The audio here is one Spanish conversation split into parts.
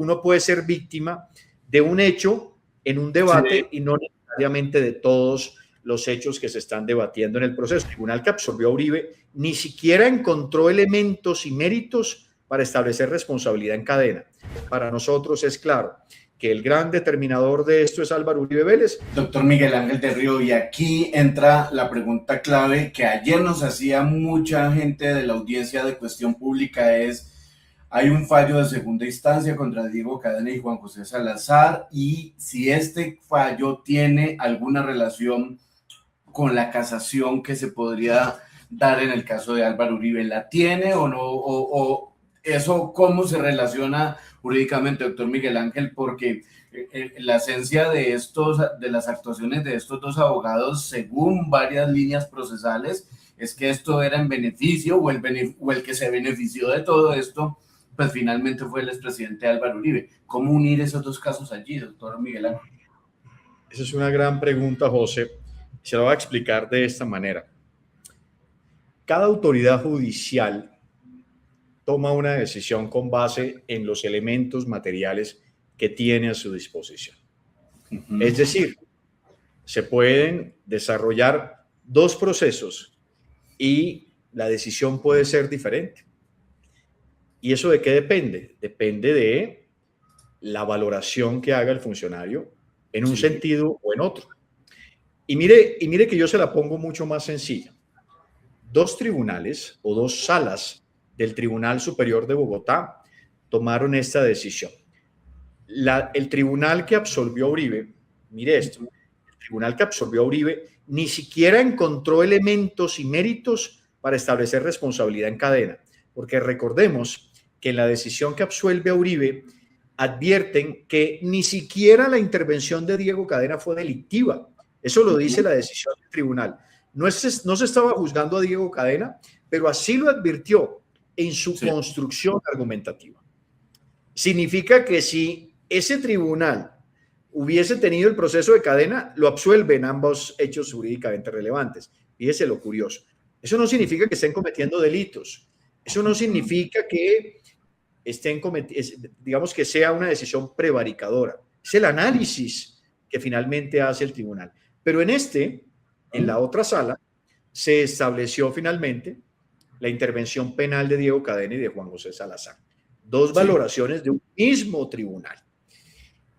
uno puede ser víctima de un hecho en un debate y no necesariamente de todos los hechos que se están debatiendo en el proceso. El tribunal que absolvió a Uribe ni siquiera encontró elementos y méritos para establecer responsabilidad en cadena. Para nosotros es claro que el gran determinador de esto es Álvaro Uribe Vélez. Doctor Miguel Ángel del Río, y aquí entra la pregunta clave que ayer nos hacía mucha gente de la audiencia de Cuestión Pública, hay un fallo de segunda instancia contra Diego Cadena y Juan José Salazar, y si este fallo tiene alguna relación con la casación que se podría dar en el caso de Álvaro Uribe, ¿la tiene o no? O eso, ¿cómo se relaciona jurídicamente, doctor Miguel Ángel? Porque la esencia de las actuaciones de estos dos abogados, según varias líneas procesales, es que esto era en beneficio, o el que se benefició de todo esto, pues finalmente fue el expresidente Álvaro Uribe. ¿Cómo unir esos dos casos allí, doctor Miguel Ángel? Esa es una gran pregunta, José. Se lo voy a explicar de esta manera. Cada autoridad judicial toma una decisión con base en los elementos materiales que tiene a su disposición. Es decir, se pueden desarrollar dos procesos y la decisión puede ser diferente. ¿Y eso de qué depende? Depende de la valoración que haga el funcionario en un sentido o en otro. Y mire que yo se la pongo mucho más sencilla. Dos tribunales o dos salas del Tribunal Superior de Bogotá tomaron esta decisión. El tribunal que absolvió a Uribe, mire esto, el tribunal que absolvió a Uribe ni siquiera encontró elementos y méritos para establecer responsabilidad en cadena, porque recordemos que en la decisión que absuelve a Uribe advierten que ni siquiera la intervención de Diego Cadena fue delictiva. Eso lo dice la decisión del tribunal. No se estaba juzgando a Diego Cadena, pero así lo advirtió en su construcción argumentativa. Significa que si ese tribunal hubiese tenido el proceso de cadena, lo absuelve en ambos hechos jurídicamente relevantes. Fíjese lo curioso. Eso no significa que estén cometiendo delitos. Eso no significa que digamos que sea una decisión prevaricadora. Es el análisis que finalmente hace el tribunal. Pero en la otra sala, se estableció finalmente la intervención penal de Diego Cadena y de Juan José Salazar. Dos valoraciones de un mismo tribunal.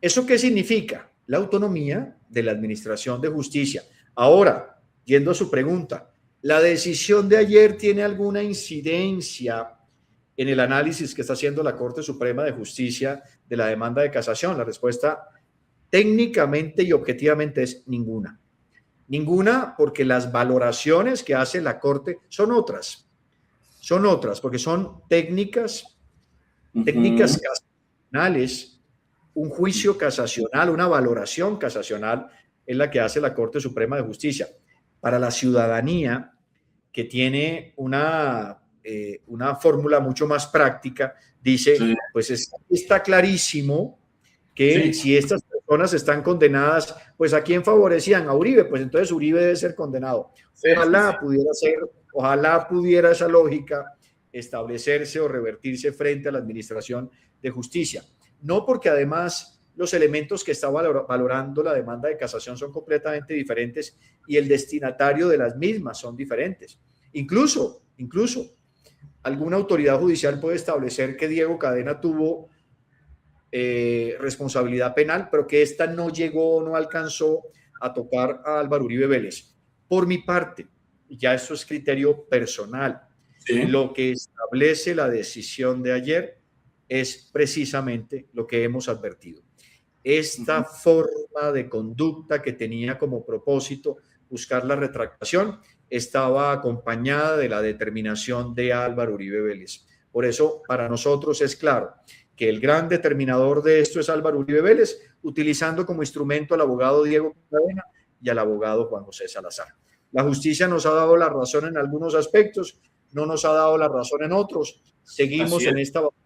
¿Eso qué significa? La autonomía de la Administración de Justicia. Ahora, yendo a su pregunta, ¿la decisión de ayer tiene alguna incidencia en el análisis que está haciendo la Corte Suprema de Justicia de la demanda de casación? La respuesta técnicamente y objetivamente es ninguna. Ninguna, porque las valoraciones que hace la Corte son otras, porque son técnicas casacionales. Un juicio casacional, una valoración casacional es la que hace la Corte Suprema de Justicia. Para la ciudadanía, que tiene una fórmula mucho más práctica, dice, pues está clarísimo que si estas personas están condenadas, pues ¿a quién favorecían? A Uribe, pues entonces Uribe debe ser condenado. Ojalá pudiera esa lógica establecerse o revertirse frente a la Administración de Justicia. No, porque además los elementos que está valorando la demanda de casación son completamente diferentes y el destinatario de las mismas son diferentes. Incluso, alguna autoridad judicial puede establecer que Diego Cadena tuvo responsabilidad penal, pero que esta no alcanzó a tocar a Álvaro Uribe Vélez. Por mi parte, ya esto es criterio personal, lo que establece la decisión de ayer es precisamente lo que hemos advertido. Esta forma de conducta que tenía como propósito buscar la retractación estaba acompañada de la determinación de Álvaro Uribe Vélez. Por eso, para nosotros es claro que el gran determinador de esto es Álvaro Uribe Vélez, utilizando como instrumento al abogado Diego Cadena y al abogado Juan José Salazar. La justicia nos ha dado la razón en algunos aspectos, no nos ha dado la razón en otros. Seguimos en esta batalla.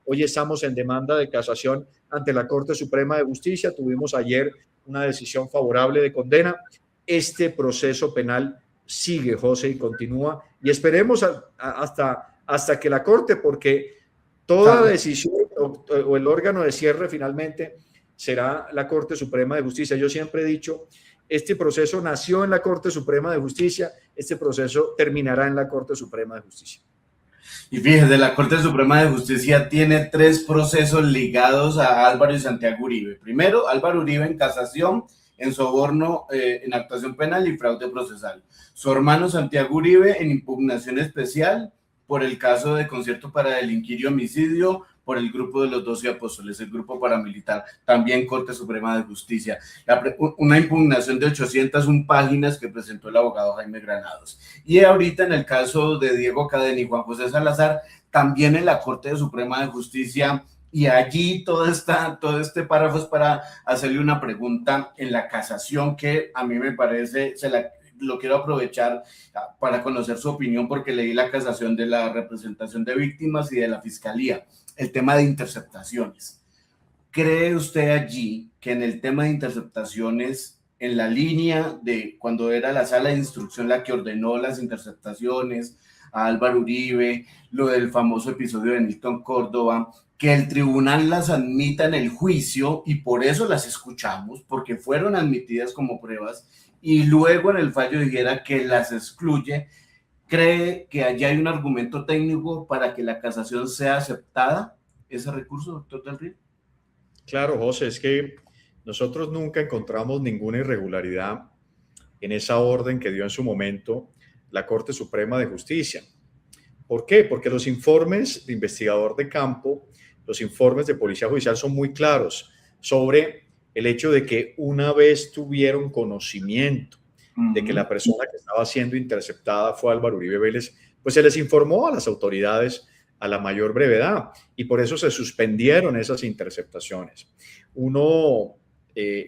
Hoy estamos en demanda de casación ante la Corte Suprema de Justicia. Tuvimos ayer una decisión favorable de condena. Este proceso penal sigue, José, y continúa. Y esperemos hasta que la Corte, porque toda decisión o el órgano de cierre finalmente será la Corte Suprema de Justicia. Yo siempre he dicho, este proceso nació en la Corte Suprema de Justicia, este proceso terminará en la Corte Suprema de Justicia. Y fíjese, la Corte Suprema de Justicia tiene 3 procesos ligados a Álvaro y Santiago Uribe. Primero, Álvaro Uribe en casación, en soborno, en actuación penal y fraude procesal. Su hermano Santiago Uribe en impugnación especial por el caso de concierto para delinquir y homicidio por el grupo de los 12 apóstoles, el grupo paramilitar, también Corte Suprema de Justicia. Una impugnación de 801 páginas que presentó el abogado Jaime Granados. Y ahorita en el caso de Diego Cadena y Juan José Salazar, también en la Corte Suprema de Justicia, y allí todo este párrafo es para hacerle una pregunta en la casación que a mí me parece, lo quiero aprovechar para conocer su opinión porque leí la casación de la representación de víctimas y de la fiscalía, el tema de interceptaciones. ¿Cree usted allí que en el tema de interceptaciones, en la línea de cuando era la sala de instrucción la que ordenó las interceptaciones a Álvaro Uribe, lo del famoso episodio de Nilton Córdoba, que el tribunal las admita en el juicio y por eso las escuchamos, porque fueron admitidas como pruebas, y luego en el fallo dijera que las excluye? ¿Cree que allí hay un argumento técnico para que la casación sea aceptada, ese recurso, doctor Del Río? Claro, José, es que nosotros nunca encontramos ninguna irregularidad en esa orden que dio en su momento la Corte Suprema de Justicia. ¿Por qué? Porque los informes de investigador de campo, los informes de policía judicial son muy claros sobre el hecho de que una vez tuvieron conocimiento de que la persona que estaba siendo interceptada fue Álvaro Uribe Vélez, pues se les informó a las autoridades a la mayor brevedad y por eso se suspendieron esas interceptaciones. Uno,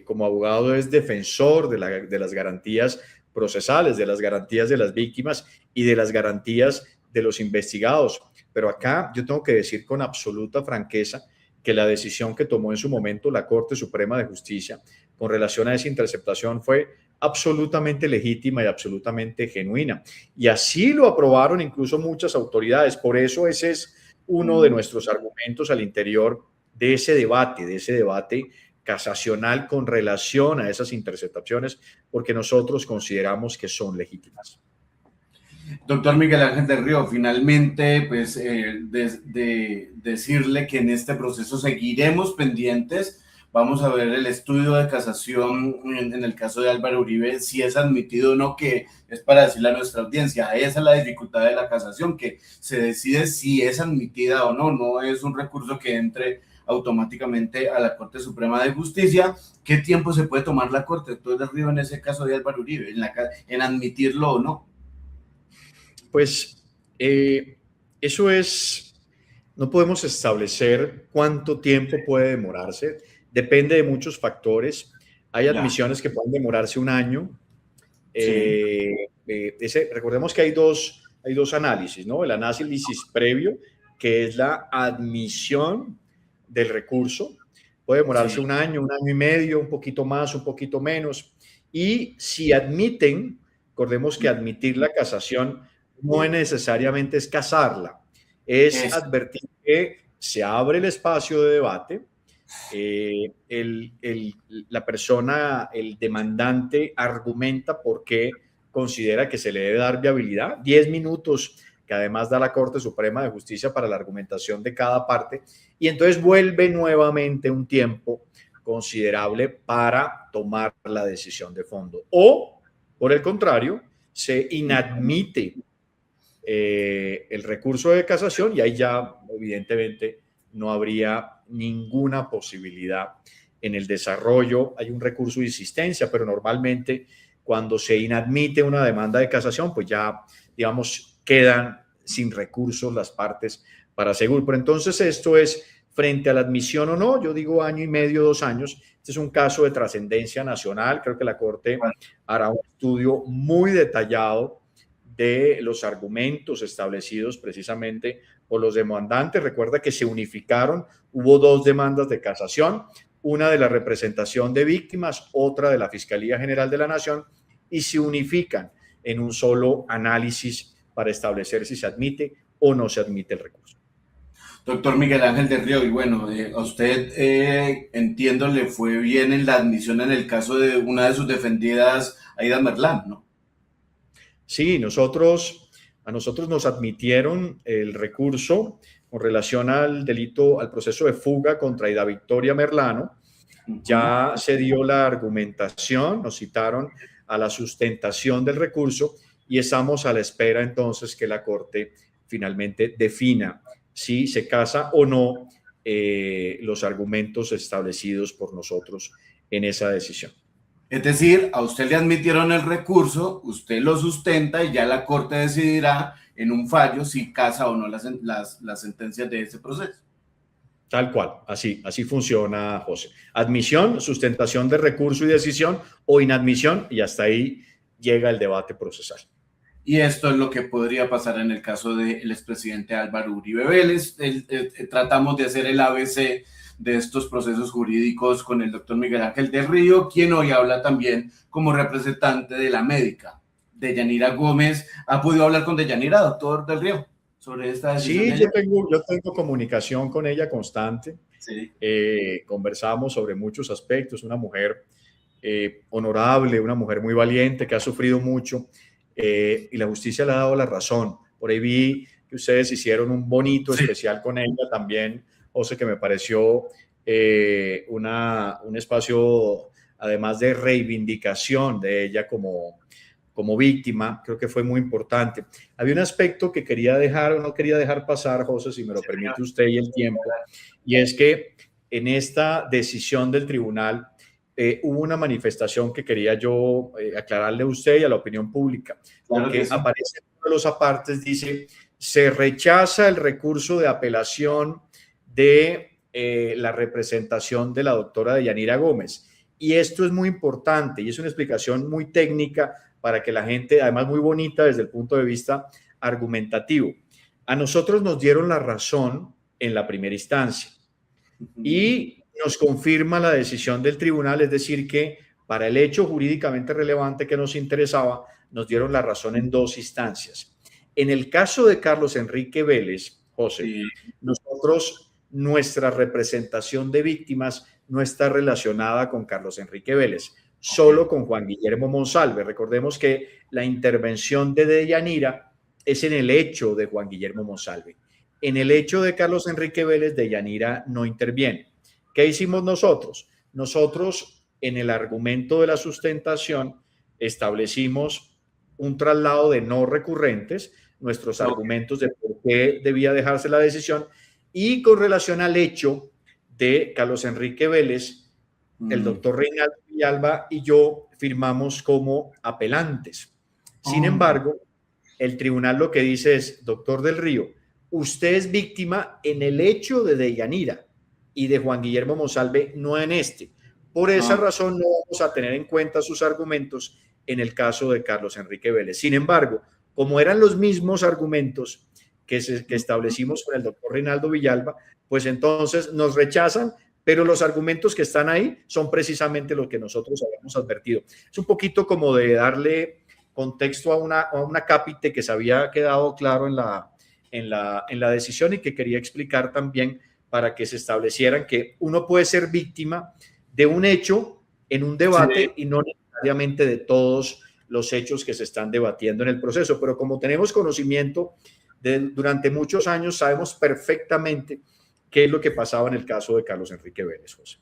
como abogado, es defensor de las garantías procesales, de las garantías de las víctimas y de las garantías de los investigados. Pero acá yo tengo que decir con absoluta franqueza que la decisión que tomó en su momento la Corte Suprema de Justicia con relación a esa interceptación fue absolutamente legítima y absolutamente genuina. Y así lo aprobaron incluso muchas autoridades. Por eso ese es uno de nuestros argumentos al interior de ese debate casacional con relación a esas interceptaciones, porque nosotros consideramos que son legítimas. Doctor Miguel Ángel del Río, finalmente, pues decirle que en este proceso seguiremos pendientes. Vamos a ver el estudio de casación en el caso de Álvaro Uribe, si es admitido o no, que es para decirle a nuestra audiencia. Esa es la dificultad de la casación, que se decide si es admitida o no. No es un recurso que entre automáticamente a la Corte Suprema de Justicia. ¿Qué tiempo se puede tomar la Corte, doctor del Río, en ese caso de Álvaro Uribe, en admitirlo o no? Pues eso es, no podemos establecer cuánto tiempo puede demorarse, depende de muchos factores. Hay admisiones que pueden demorarse un año. Sí. Recordemos que hay dos análisis, ¿no? El análisis previo, que es la admisión del recurso, puede demorarse un año y medio, un poquito más, un poquito menos. Y si admiten, recordemos que admitir la casación no es necesariamente es casarla, es advertir que se abre el espacio de debate, la persona, el demandante argumenta por qué considera que se le debe dar viabilidad, 10 minutos que además da la Corte Suprema de Justicia para la argumentación de cada parte, y entonces vuelve nuevamente un tiempo considerable para tomar la decisión de fondo. O, por el contrario, se inadmite el recurso de casación y ahí ya evidentemente no habría ninguna posibilidad en el desarrollo. Hay un recurso de insistencia, pero normalmente cuando se inadmite una demanda de casación, pues ya, digamos, quedan sin recursos las partes para seguir. Pero entonces esto es frente a la admisión o no, yo digo año y medio, 2 años. Este es un caso de trascendencia nacional. Creo que la Corte hará un estudio muy detallado de los argumentos establecidos precisamente por los demandantes. Recuerda que se unificaron, hubo 2 demandas de casación, una de la representación de víctimas, otra de la Fiscalía General de la Nación, y se unifican en un solo análisis para establecer si se admite o no se admite el recurso. Doctor Miguel Ángel del Río, y bueno, a usted entiendo le fue bien en la admisión en el caso de una de sus defendidas, Aida Merlán, ¿no? Sí, a nosotros nos admitieron el recurso con relación al delito, al proceso de fuga contra Aida Victoria Merlano. Ujú. Ya se dio la argumentación, nos citaron a la sustentación del recurso y estamos a la espera entonces que la Corte finalmente defina si se casa o no los argumentos establecidos por nosotros en esa decisión. Es decir, a usted le admitieron el recurso, usted lo sustenta y ya la Corte decidirá en un fallo si casa o no las sentencias de ese proceso. Tal cual, así funciona, José. Admisión, sustentación de recurso y decisión o inadmisión y hasta ahí llega el debate procesal. Y esto es lo que podría pasar en el caso del expresidente Álvaro Uribe Vélez. Tratamos de hacer el ABC de estos procesos jurídicos con el doctor Miguel Ángel del Río, quien hoy habla también como representante de la médica, Deyanira Gómez. ¿Ha podido hablar con Deyanira, doctor del Río, sobre esta decisión Sí, de ayer? yo tengo comunicación con ella constante. Sí. Conversamos sobre muchos aspectos. Una mujer honorable, una mujer muy valiente que ha sufrido mucho y la justicia le ha dado la razón. Por ahí vi que ustedes hicieron un bonito Sí. especial con ella también, José, que me pareció un espacio, además de reivindicación de ella como víctima, creo que fue muy importante. Había un aspecto que quería dejar o no quería dejar pasar, José, si me lo permite usted y el tiempo, y es que en esta decisión del tribunal hubo una manifestación que quería yo aclararle a usted y a la opinión pública, Claro que porque sí. aparece en uno de los apartes, dice, se rechaza el recurso de apelación de la representación de la doctora Deyanira Gómez. Y esto es muy importante y es una explicación muy técnica para que la gente, además muy bonita desde el punto de vista argumentativo. A nosotros nos dieron la razón en la primera instancia y nos confirma la decisión del tribunal, es decir, que para el hecho jurídicamente relevante que nos interesaba, nos dieron la razón en dos instancias. En el caso de Carlos Enrique Vélez, José, Sí. nosotros, nuestra representación de víctimas no está relacionada con Carlos Enrique Vélez, solo con Juan Guillermo Monsalve. Recordemos que la intervención de Deyanira es en el hecho de Juan Guillermo Monsalve. En el hecho de Carlos Enrique Vélez, Deyanira no interviene. ¿Qué hicimos nosotros? Nosotros, en el argumento de la sustentación, establecimos un traslado de no recurrentes, nuestros argumentos de por qué debía dejarse la decisión, y con relación al hecho de Carlos Enrique Vélez, el doctor Reinaldo Villalba y yo firmamos como apelantes. Sin embargo, el tribunal lo que dice es, doctor del Río, usted es víctima en el hecho de Deyanira y de Juan Guillermo Monsalve, no en este. Por esa razón no vamos a tener en cuenta sus argumentos en el caso de Carlos Enrique Vélez. Sin embargo, como eran los mismos argumentos que establecimos con el doctor Reinaldo Villalba, pues entonces nos rechazan, pero los argumentos que están ahí son precisamente lo que nosotros habíamos advertido. Es un poquito como de darle contexto a una cápite que se había quedado claro en la decisión y que quería explicar también para que se establecieran que uno puede ser víctima de un hecho en un debate y no necesariamente de todos los hechos que se están debatiendo en el proceso. Pero como tenemos conocimiento durante muchos años, sabemos perfectamente qué es lo que pasaba en el caso de Carlos Enrique Vélez, José.